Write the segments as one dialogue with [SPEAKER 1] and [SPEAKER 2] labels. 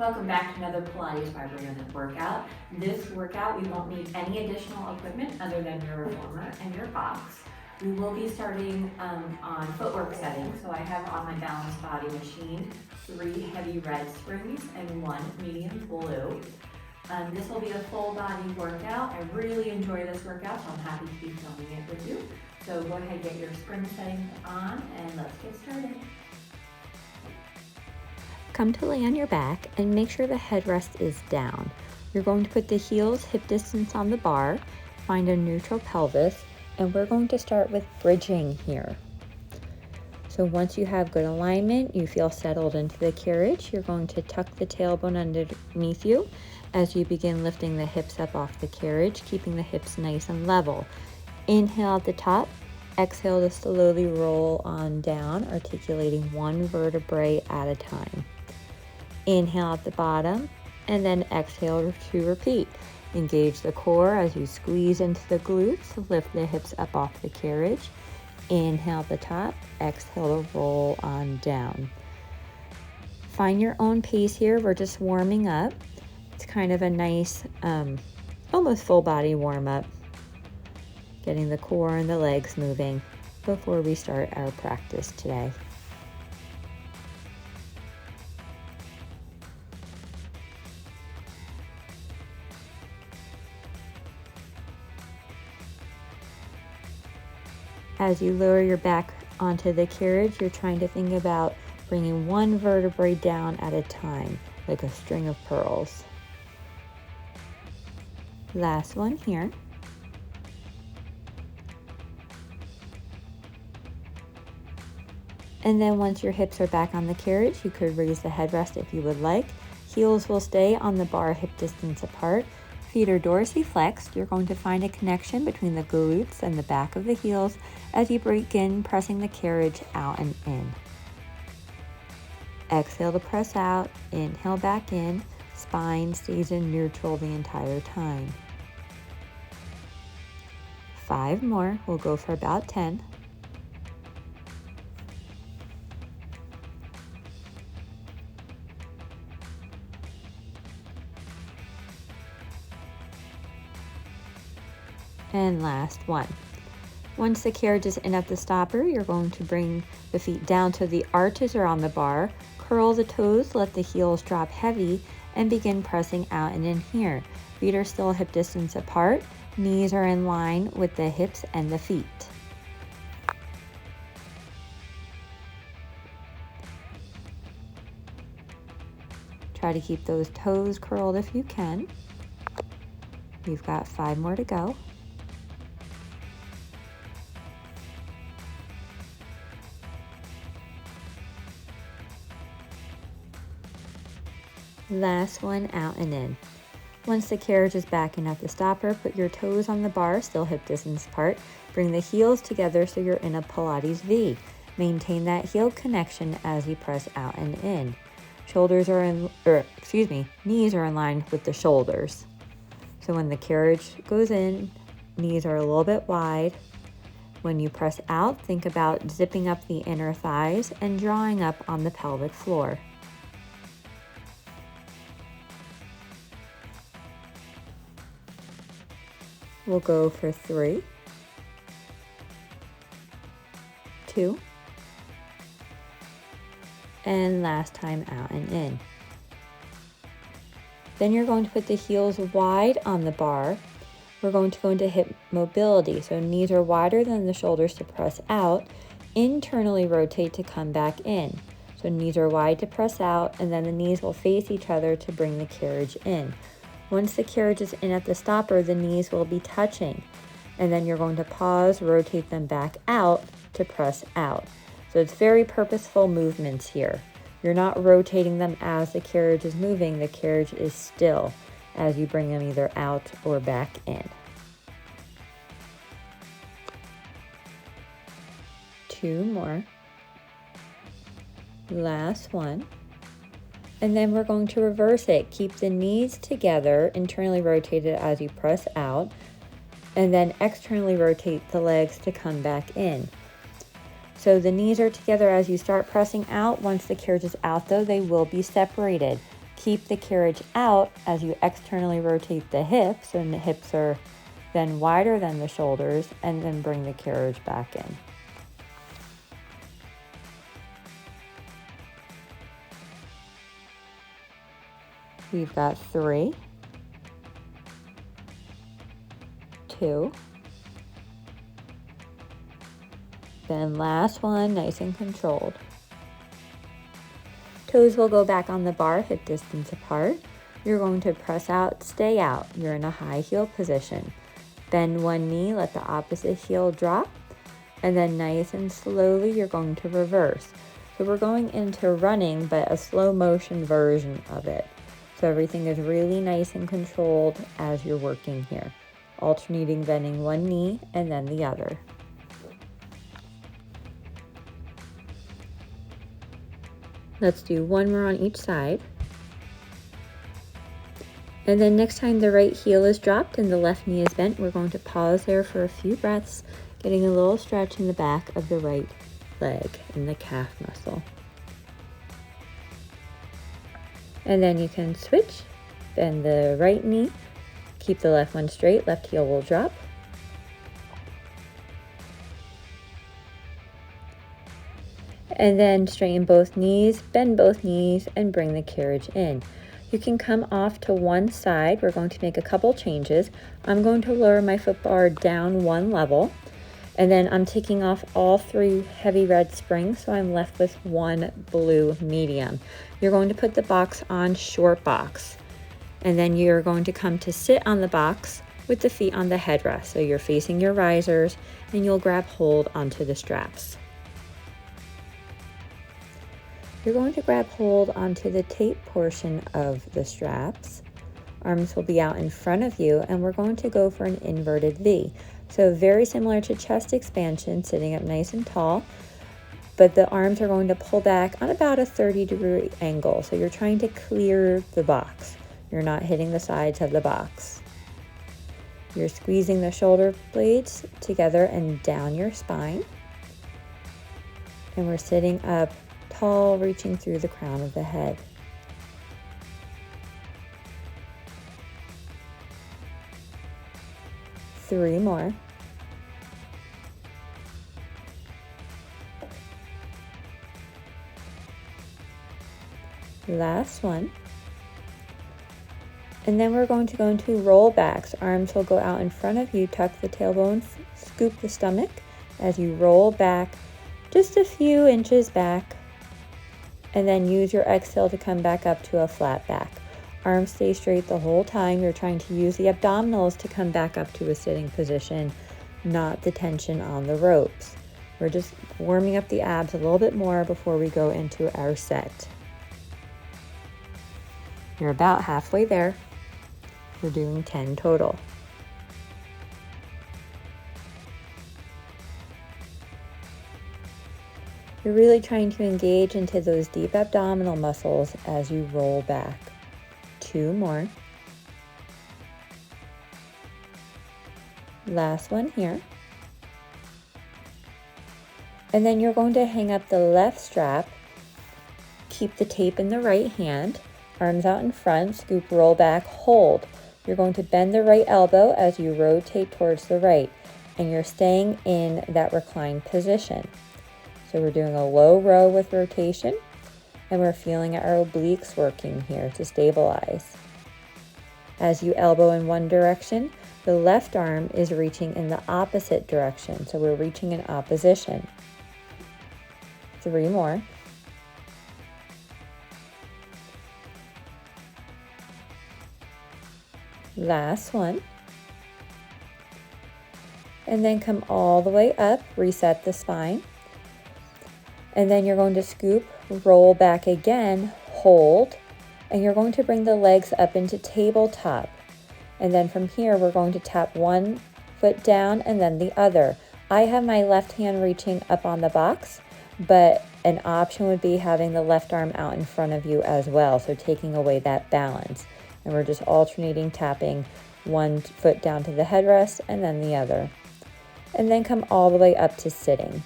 [SPEAKER 1] Welcome back to another Pilates by Brianna workout. This workout, we won't need any additional equipment other than your reformer and your box. We will be starting on footwork settings. So I have on my balanced body machine 3 heavy red springs and 1 medium blue. This will be a full body workout. I really enjoy this workout, so I'm happy to be filming it with you. So go ahead and get your spring settings on and let's get started.
[SPEAKER 2] Come to lay on your back and make sure the headrest is down. You're going to put the heels hip distance on the bar, find a neutral pelvis, and we're going to start with bridging here. So once you have good alignment, you feel settled into the carriage, you're going to tuck the tailbone underneath you as you begin lifting the hips up off the carriage, keeping the hips nice and level. Inhale at the top, exhale to slowly roll on down, articulating 1 vertebrae at a time. Inhale at the bottom, and then exhale to repeat. Engage the core as you squeeze into the glutes, lift the hips up off the carriage. Inhale at the top, exhale to roll on down. Find your own pace here. We're just warming up. It's kind of a nice, almost full body warm up. Getting the core and the legs moving before we start our practice today. As you lower your back onto the carriage, you're trying to think about bringing 1 vertebrae down at a time, like a string of pearls. Last one here. And then once your hips are back on the carriage, you could raise the headrest if you would like. Heels will stay on the bar hip distance apart. Feet are dorsiflexed. You're going to find a connection between the glutes and the back of the heels as you begin pressing the carriage out and in. Exhale to press out, inhale back in, spine stays in neutral the entire time. 5 more, we'll go for about 10. And last one. Once the carriage is in at the stopper, you're going to bring the feet down so the arches are on the bar, curl the toes, let the heels drop heavy, and begin pressing out and in here. Feet are still hip distance apart, knees are in line with the hips and the feet. Try to keep those toes curled if you can. We've got 5 more to go. Last one, out and in. Once the carriage is back in at the stopper, put your toes on the bar, still hip distance apart. Bring the heels together so you're in a Pilates V. Maintain that heel connection as you press out and in. Knees are in line with the shoulders. So when the carriage goes in, knees are a little bit wide. When you press out, think about zipping up the inner thighs and drawing up on the pelvic floor. We'll go for 3, 2, and last time out and in. Then you're going to put the heels wide on the bar. We're going to go into hip mobility. So knees are wider than the shoulders to press out. Internally rotate to come back in. So knees are wide to press out, and then the knees will face each other to bring the carriage in. Once the carriage is in at the stopper, the knees will be touching. And then you're going to pause, rotate them back out to press out. So it's very purposeful movements here. You're not rotating them as the carriage is moving. The carriage is still as you bring them either out or back in. 2 more. Last one. And then we're going to reverse it. Keep the knees together, internally rotated as you press out, and then externally rotate the legs to come back in. So the knees are together as you start pressing out. Once the carriage is out though, they will be separated. Keep the carriage out as you externally rotate the hips, and the hips are then wider than the shoulders, and then bring the carriage back in. We've got 3, 2, then last one, nice and controlled. Toes will go back on the bar, hip distance apart. You're going to press out, stay out. You're in a high heel position. Bend one knee, let the opposite heel drop, and then nice and slowly you're going to reverse. So we're going into running, but a slow motion version of it. So everything is really nice and controlled as you're working here. Alternating bending one knee and then the other. Let's do one more on each side. And then next time the right heel is dropped and the left knee is bent, we're going to pause there for a few breaths, getting a little stretch in the back of the right leg in the calf muscle. And then you can switch, bend the right knee, keep the left one straight, left heel will drop. And then straighten both knees, bend both knees, and bring the carriage in. You can come off to one side. We're going to make a couple changes. I'm going to lower my foot bar down one level, and then I'm taking off all 3 heavy red springs, so I'm left with 1 blue medium. You're going to put the box on short box, and then you're going to come to sit on the box with the feet on the headrest. So you're facing your risers, and you'll grab hold onto the straps. You're going to grab hold onto the tape portion of the straps. Arms will be out in front of you, and we're going to go for an inverted V. So very similar to chest expansion, sitting up nice and tall, but the arms are going to pull back on about a 30-degree angle. So you're trying to clear the box. You're not hitting the sides of the box. You're squeezing the shoulder blades together and down your spine. And we're sitting up tall, reaching through the crown of the head. Three more. Last one. And then we're going to go into roll backs. Arms will go out in front of you, tuck the tailbone, scoop the stomach as you roll back just a few inches back. And then use your exhale to come back up to a flat back. Arms stay straight the whole time. You're trying to use the abdominals to come back up to a sitting position, not the tension on the ropes. We're just warming up the abs a little bit more before we go into our set. You're about halfway there. We're doing 10 total. You're really trying to engage into those deep abdominal muscles as you roll back. 2 more. Last one here. And then you're going to hang up the left strap. Keep the tape in the right hand. Arms out in front, scoop, roll back, hold. You're going to bend the right elbow as you rotate towards the right. And you're staying in that reclined position. So we're doing a low row with rotation, and we're feeling our obliques working here to stabilize. As you elbow in one direction, the left arm is reaching in the opposite direction. So we're reaching in opposition. 3 more. Last one. And then come all the way up, reset the spine. And then you're going to scoop, roll back again, hold, and you're going to bring the legs up into tabletop. And then from here, we're going to tap one foot down and then the other. I have my left hand reaching up on the box, but an option would be having the left arm out in front of you as well, so taking away that balance. And we're just alternating, tapping one foot down to the headrest and then the other. And then come all the way up to sitting.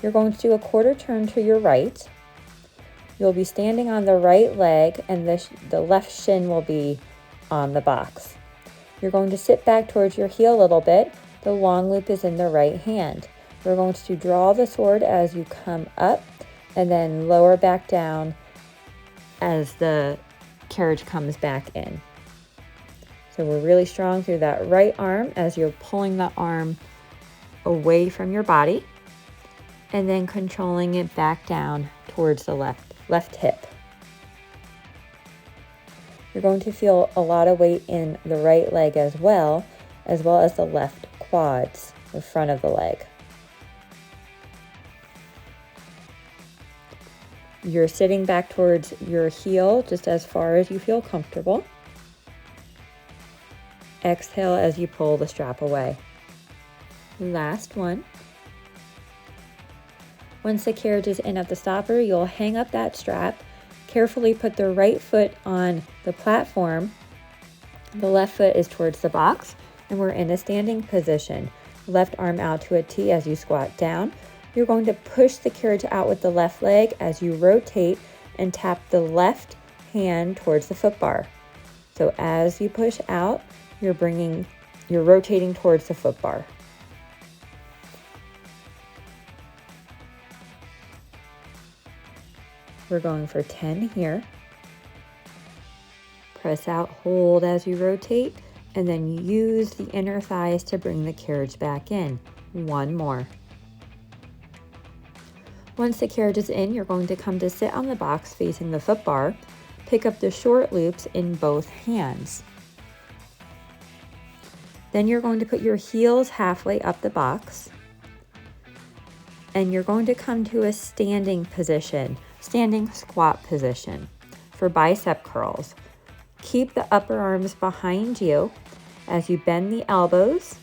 [SPEAKER 2] You're going to do a quarter turn to your right, You'll be standing on the right leg and the left shin will be on the box. You're going to sit back towards your heel a little bit. The long loop is in the right hand. We're going to draw the sword as you come up and then lower back down as the carriage comes back in. So we're really strong through that right arm as you're pulling the arm away from your body and then controlling it back down towards the left hip. You're going to feel a lot of weight in the right leg as well as the left quads, the front of the leg. You're sitting back towards your heel just as far as you feel comfortable. Exhale as you pull the strap away. Last one. Once the carriage is in at the stopper, you'll hang up that strap. Carefully put the right foot on the platform. The left foot is towards the box, and we're in a standing position. Left arm out to a T as you squat down. You're going to push the carriage out with the left leg as you rotate and tap the left hand towards the foot bar. So as you push out, you're rotating towards the foot bar. We're going for 10 here. Press out, hold as you rotate, and then use the inner thighs to bring the carriage back in. One more. Once the carriage is in, you're going to come to sit on the box facing the foot bar. Pick up the short loops in both hands. Then you're going to put your heels halfway up the box. And you're going to come to a standing position, standing squat position for bicep curls. Keep the upper arms behind you as you bend the elbows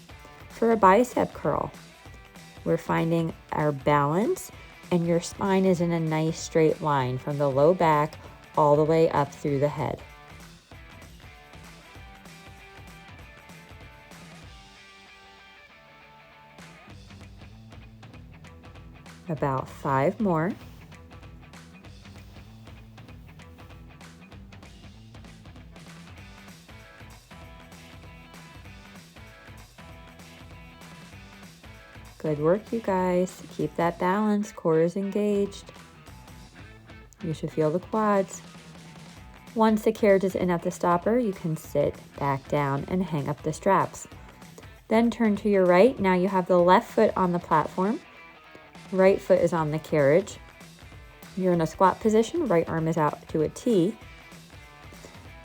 [SPEAKER 2] for a bicep curl. We're finding our balance and your spine is in a nice straight line from the low back all the way up through the head. About 5 more. Good work, you guys. Keep that balance. Core is engaged. You should feel the quads. Once the carriage is in at the stopper, you can sit back down and hang up the straps. Then turn to your right. Now you have the left foot on the platform. Right foot is on the carriage. You're in a squat position. Right arm is out to a T.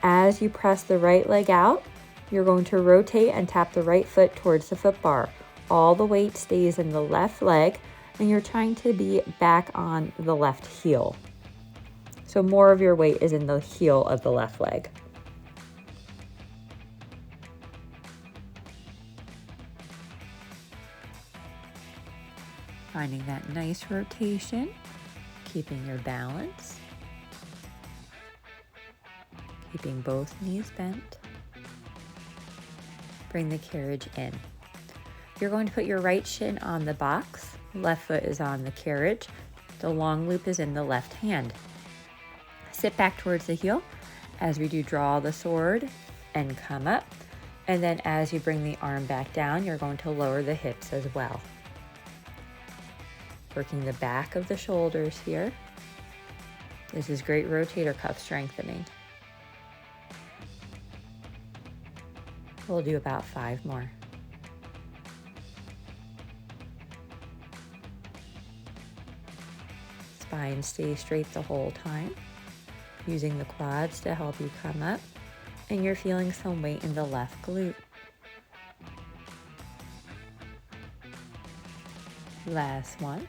[SPEAKER 2] As you press the right leg out, you're going to rotate and tap the right foot towards the foot bar. All the weight stays in the left leg, and you're trying to be back on the left heel. So more of your weight is in the heel of the left leg. Finding that nice rotation, keeping your balance, keeping both knees bent. Bring the carriage in. You're going to put your right shin on the box. Left foot is on the carriage. The long loop is in the left hand. Sit back towards the heel as we do draw the sword and come up. And then as you bring the arm back down, you're going to lower the hips as well. Working the back of the shoulders here. This is great rotator cuff strengthening. We'll do about 5 more. Spine stays straight the whole time, using the quads to help you come up, and you're feeling some weight in the left glute. Last one.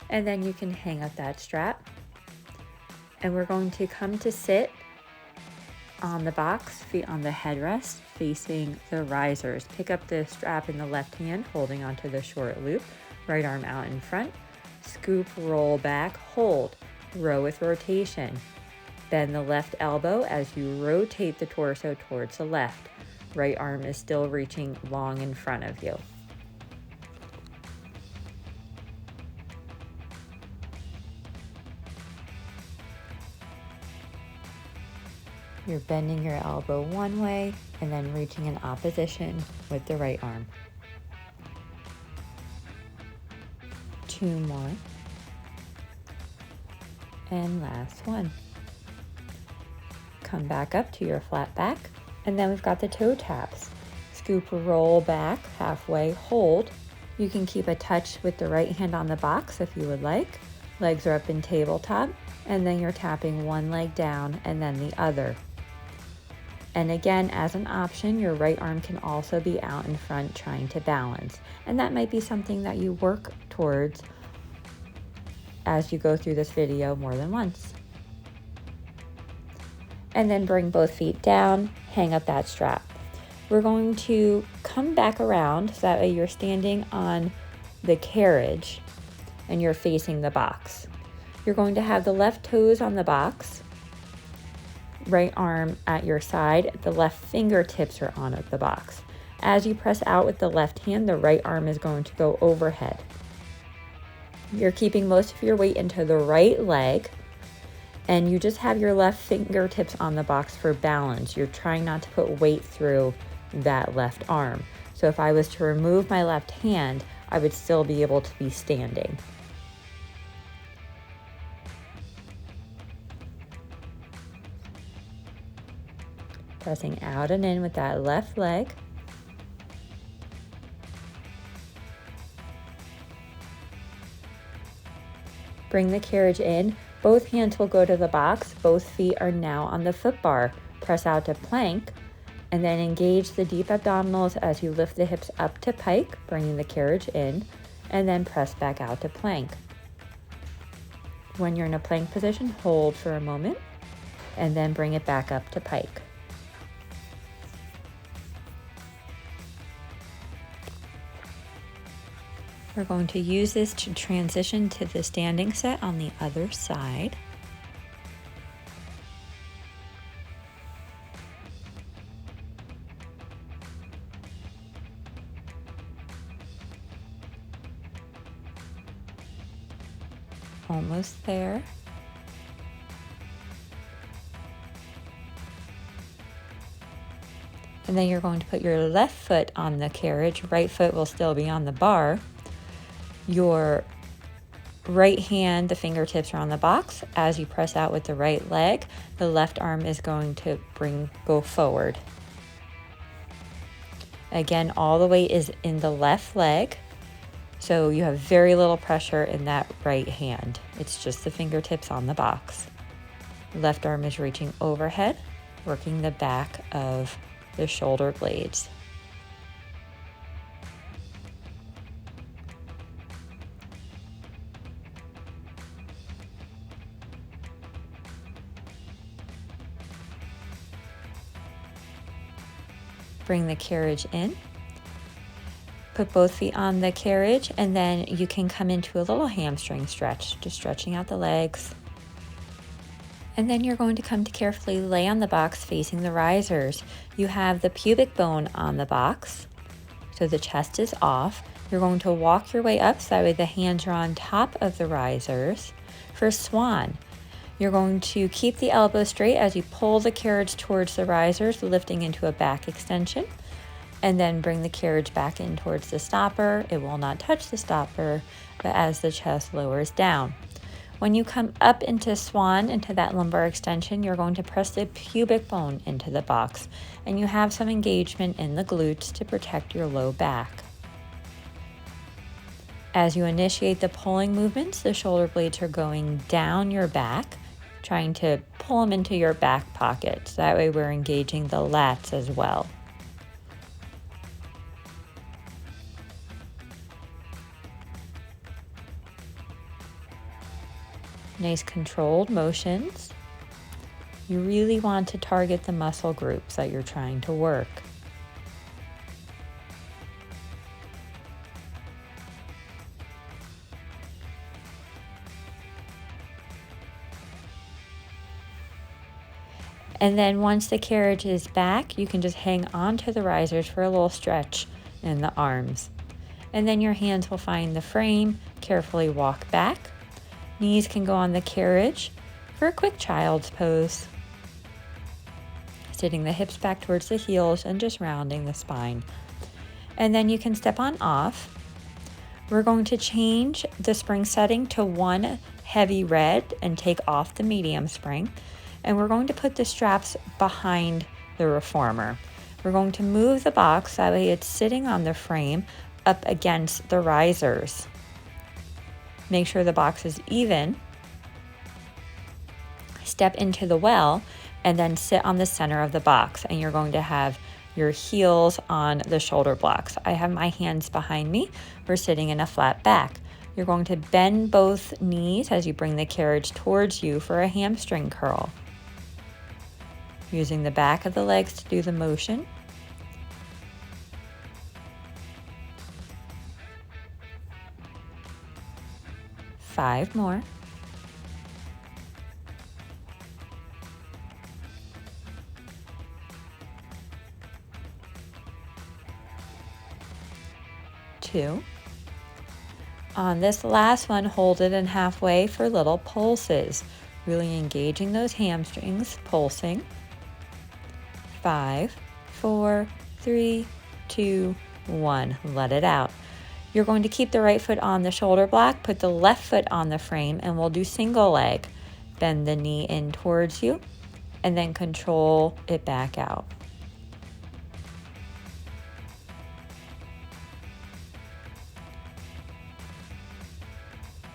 [SPEAKER 2] And then you can hang up that strap. And we're going to come to sit on the box, feet on the headrest, facing the risers. Pick up the strap in the left hand, holding onto the short loop. Right arm out in front. Scoop, roll back, hold. Row with rotation. Bend the left elbow as you rotate the torso towards the left. Right arm is still reaching long in front of you. You're bending your elbow one way and then reaching in opposition with the right arm. 2 more. And last one. Come back up to your flat back, and then we've got the toe taps. Scoop, roll back halfway, hold. You can keep a touch with the right hand on the box if you would like. Legs are up in tabletop, and then you're tapping one leg down and then the other. And again, as an option, your right arm can also be out in front trying to balance. And that might be something that you work towards as you go through this video more than once. And then bring both feet down, hang up that strap. We're going to come back around so that way you're standing on the carriage and you're facing the box. You're going to have the left toes on the box, right arm at your side, the left fingertips are on the box. As you press out with the left hand, the right arm is going to go overhead. You're keeping most of your weight into the right leg, and you just have your left fingertips on the box for balance. You're trying not to put weight through that left arm. So if I was to remove my left hand, I would still be able to be standing. Pressing out and in with that left leg. Bring the carriage in. Both hands will go to the box. Both feet are now on the foot bar. Press out to plank, and then engage the deep abdominals as you lift the hips up to pike, bringing the carriage in, and then press back out to plank. When you're in a plank position, hold for a moment, and then bring it back up to pike. We're going to use this to transition to the standing set on the other side. Almost there. And then you're going to put your left foot on the carriage, right foot will still be on the bar. Your right hand, the fingertips are on the box. As you press out with the right leg, the left arm is going to go forward. Again, all the weight is in the left leg, so you have very little pressure in that right hand. It's just the fingertips on the box. Left arm is reaching overhead, working the back of the shoulder blades. Bring the carriage in. Put both feet on the carriage, and then you can come into a little hamstring stretch, just stretching out the legs. And then you're going to come to carefully lay on the box facing the risers. You have the pubic bone on the box, so the chest is off. You're going to walk your way up so that way the hands are on top of the risers. For Swan, you're going to keep the elbow straight as you pull the carriage towards the risers, lifting into a back extension, and then bring the carriage back in towards the stopper. It will not touch the stopper, but as the chest lowers down. When you come up into Swan, into that lumbar extension, you're going to press the pubic bone into the box, and you have some engagement in the glutes to protect your low back. As you initiate the pulling movements, the shoulder blades are going down your back, trying to pull them into your back pockets. That way we're engaging the lats as well. Nice controlled motions. You really want to target the muscle groups that you're trying to work. And then once the carriage is back, you can just hang on to the risers for a little stretch in the arms. And then your hands will find the frame, carefully walk back. Knees can go on the carriage for a quick child's pose. sitting the hips back towards the heels and just rounding the spine. And then you can step on off. We're going to change the spring setting to one heavy red and take off the medium spring. And we're going to put the straps behind the reformer. We're going to move the box that way it's sitting on the frame up against the risers. Make sure the box is even. Step into the well and then sit on the center of the box, and you're going to have your heels on the shoulder blocks. I have my hands behind me. We're sitting in a flat back. You're going to bend both knees as you bring the carriage towards you for a hamstring curl. Using the back of the legs to do the motion. Five more. Two. On this last one, hold it in halfway for little pulses, really engaging those hamstrings, pulsing. 5, 4, 3, 2, 1. Let it out. You're going to keep the right foot on the shoulder block, put the left foot on the frame, and we'll do single leg. Bend the knee in towards you, and then control it back out.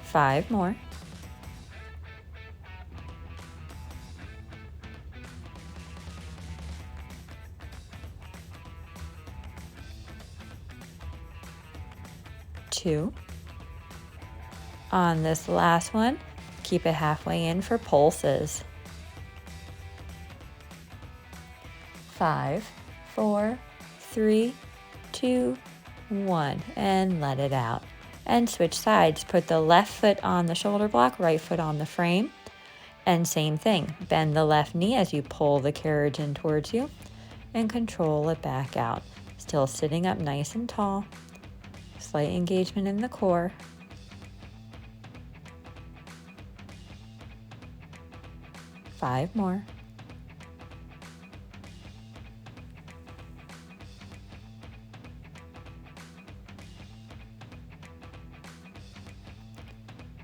[SPEAKER 2] Five more. Two. On this last one, keep it halfway in for pulses. 5, 4, 3, 2, 1, and let it out. And switch sides. Put the left foot on the shoulder block, right foot on the frame. And same thing, bend the left knee as you pull the carriage in towards you and control it back out. Still sitting up nice and tall. Slight engagement in the core. Five more.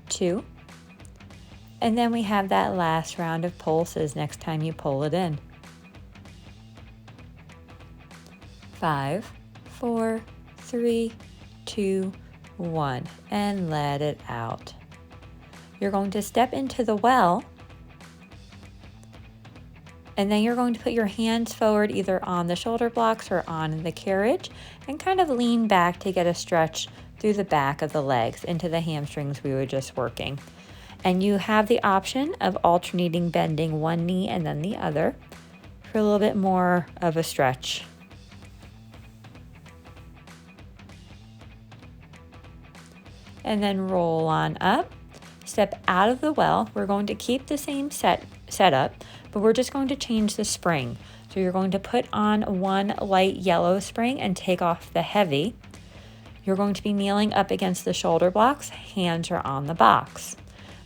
[SPEAKER 2] Two. And then we have that last round of pulses next time you pull it in. 5, 4, 3, 2, 1, and let it out. You're going to step into the well, and then you're going to put your hands forward either on the shoulder blocks or on the carriage and kind of lean back to get a stretch through the back of the legs into the hamstrings we were just working. And you have the option of alternating bending one knee and then the other for a little bit more of a stretch. And then roll on up, step out of the well. We're going to keep the same setup, but we're just going to change the spring. So you're going to put on one light yellow spring and take off the heavy. You're going to be kneeling up against the shoulder blocks, hands are on the box.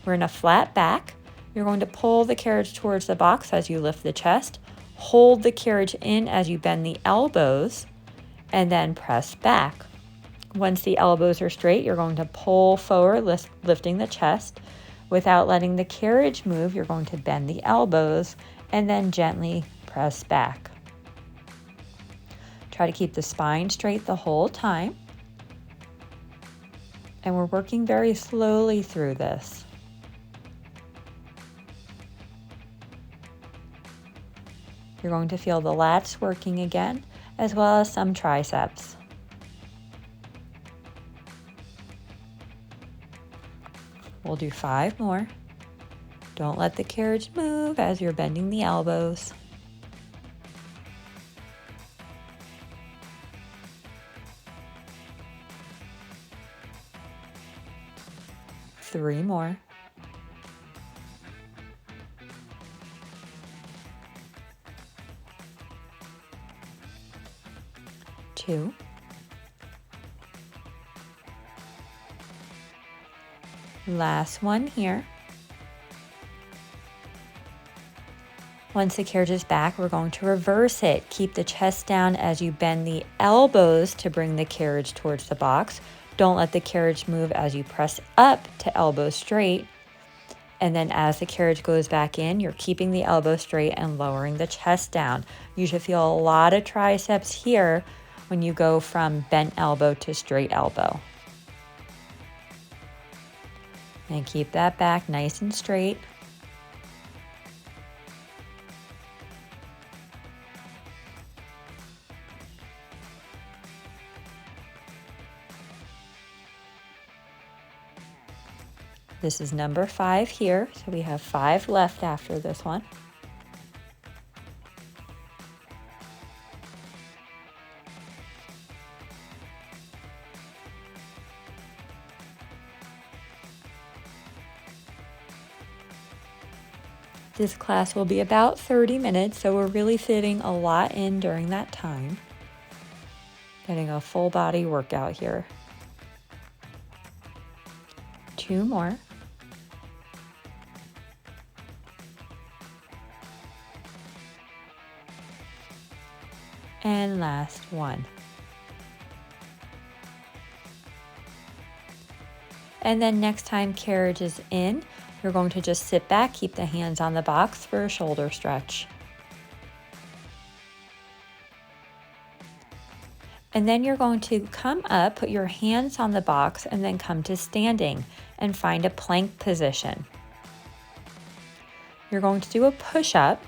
[SPEAKER 2] We're in a flat back. You're going to pull the carriage towards the box as you lift the chest, hold the carriage in as you bend the elbows, and then press back. Once the elbows are straight, you're going to pull forward, lifting the chest. Without letting the carriage move, you're going to bend the elbows and then gently press back. Try to keep the spine straight the whole time. And we're working very slowly through this. You're going to feel the lats working again, as well as some triceps. We'll do 5 more. Don't let the carriage move as you're bending the elbows. 3 more. 2. Last one here. Once the carriage is back, we're going to reverse it. Keep the chest down as you bend the elbows to bring the carriage towards the box. Don't let the carriage move as you press up to elbow straight. And then as the carriage goes back in, you're keeping the elbow straight and lowering the chest down. You should feel a lot of triceps here when you go from bent elbow to straight elbow. And keep that back nice and straight. This is number 5 here, so we have 5 left after this one. This class will be about 30 minutes, so we're really fitting a lot in during that time. Getting a full body workout here. 2 more. And last one. And then next time carriage is in, you're going to just sit back, keep the hands on the box for a shoulder stretch. And then you're going to come up, put your hands on the box, and then come to standing and find a plank position. You're going to do a push-up,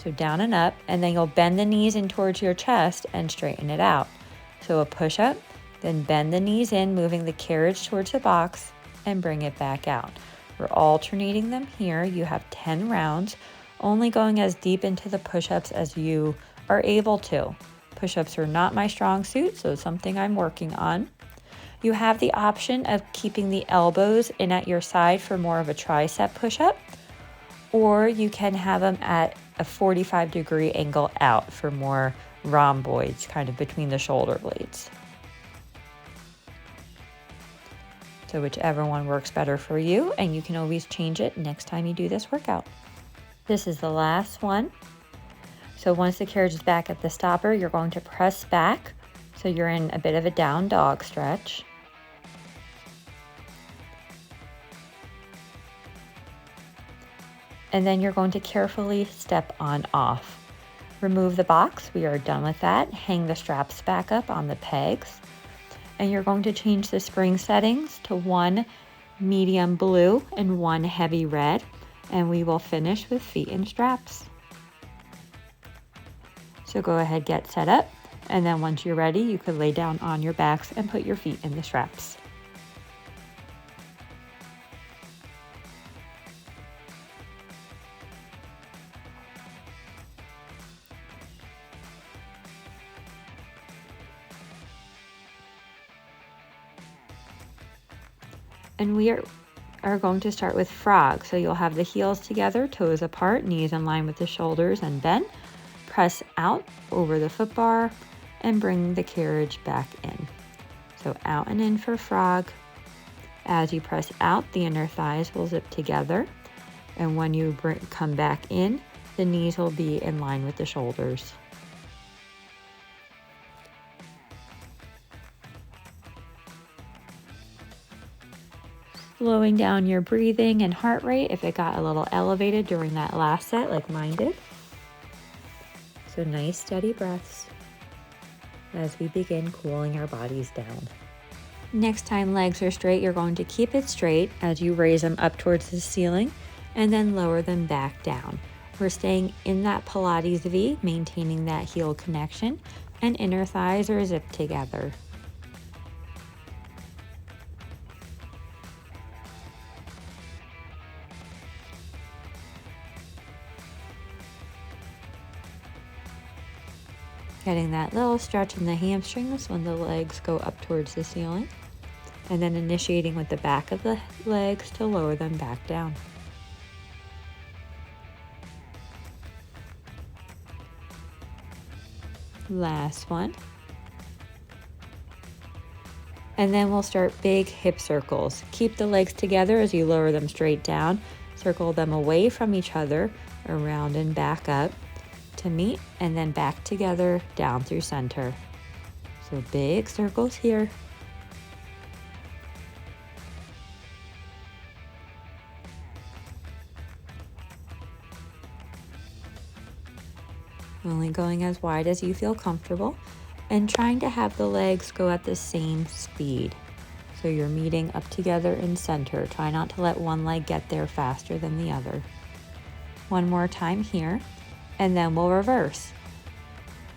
[SPEAKER 2] so down and up, and then you'll bend the knees in towards your chest and straighten it out. So a push-up, then bend the knees in, moving the carriage towards the box, and bring it back out. We're alternating them here. You have 10 rounds, only going as deep into the push-ups as you are able to. Push-ups are not my strong suit, so it's something I'm working on. You have the option of keeping the elbows in at your side for more of a tricep push-up, or you can have them at a 45-degree angle out for more rhomboids, kind of between the shoulder blades. So whichever one works better for you, and you can always change it next time you do this workout. This is the last one. So once the carriage is back at the stopper, you're going to press back. So you're in a bit of a down dog stretch. And then you're going to carefully step on off. Remove the box. We are done with that. Hang the straps back up on the pegs. And you're going to change the spring settings to 1 medium blue and 1 heavy red. And we will finish with feet and straps. So go ahead, get set up. And then once you're ready, you could lay down on your backs and put your feet in the straps. And we are going to start with frog. So you'll have the heels together, toes apart, knees in line with the shoulders and bend. Press out over the foot bar and bring the carriage back in. So out and in for frog. As you press out, the inner thighs will zip together. And when you come back in, the knees will be in line with the shoulders. Slowing down your breathing and heart rate if it got a little elevated during that last set like mine did. So nice steady breaths as we begin cooling our bodies down. Next time legs are straight, you're going to keep it straight as you raise them up towards the ceiling and then lower them back down. We're staying in that Pilates V, maintaining that heel connection, and inner thighs are zipped together. Getting that little stretch in the hamstrings when the legs go up towards the ceiling. And then initiating with the back of the legs to lower them back down. Last one. And then we'll start big hip circles. Keep the legs together as you lower them straight down. Circle them away from each other around and back up to meet, and then back together down through center. So big circles here. Only going as wide as you feel comfortable, and trying to have the legs go at the same speed. So you're meeting up together in center. Try not to let one leg get there faster than the other. One more time here, and then we'll reverse.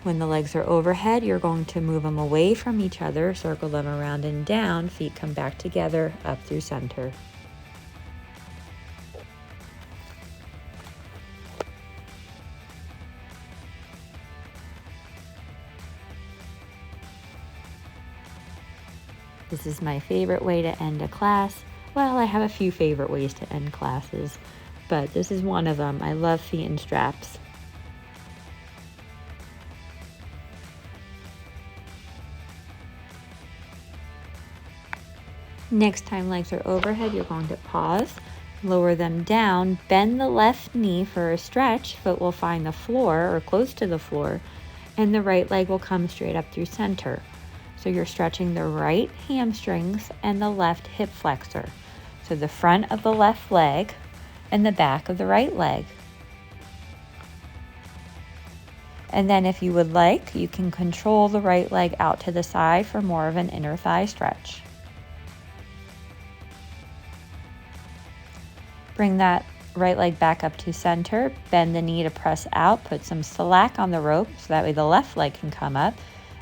[SPEAKER 2] When the legs are overhead, you're going to move them away from each other, circle them around and down, feet come back together, up through center. This is my favorite way to end a class. Well, I have a few favorite ways to end classes, but this is one of them. I love feet in straps. Next time legs are overhead, you're going to pause, lower them down, bend the left knee for a stretch, foot will find the floor or close to the floor, and the right leg will come straight up through center. So you're stretching the right hamstrings and the left hip flexor. So the front of the left leg and the back of the right leg. And then if you would like, you can control the right leg out to the side for more of an inner thigh stretch. Bring that right leg back up to center, bend the knee to press out, put some slack on the rope so that way the left leg can come up,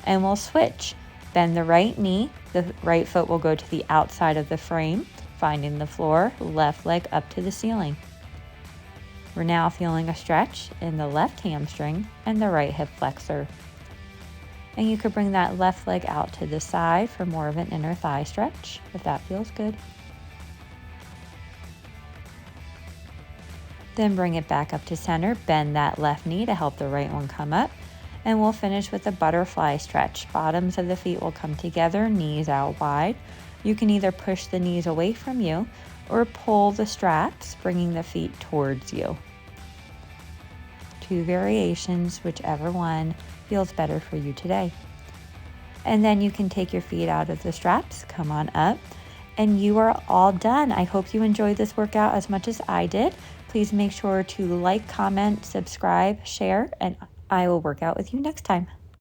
[SPEAKER 2] and we'll switch. Bend the right knee, the right foot will go to the outside of the frame, finding the floor, left leg up to the ceiling. We're now feeling a stretch in the left hamstring and the right hip flexor. And you could bring that left leg out to the side for more of an inner thigh stretch, if that feels good. Then bring it back up to center, bend that left knee to help the right one come up. And we'll finish with a butterfly stretch. Bottoms of the feet will come together, knees out wide. You can either push the knees away from you or pull the straps, bringing the feet towards you. Two variations, whichever one feels better for you today. And then you can take your feet out of the straps, come on up, and you are all done. I hope you enjoyed this workout as much as I did. Please make sure to like, comment, subscribe, share, and I will work out with you next time.